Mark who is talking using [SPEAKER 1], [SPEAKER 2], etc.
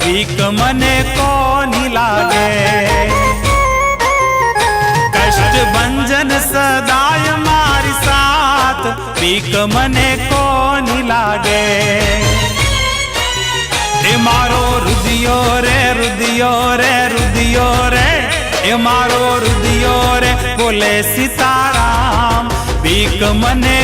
[SPEAKER 1] Week મને કોની લાગે। કષ્ટ ભંજન સદાય મારી સાથ, વીક મને કોની લાગે। એ મારો રુદિયો રે રુદિયો રે રુદિયો રે, એ મારો રુદિયો રે બોલે સીતારામ, વીક મને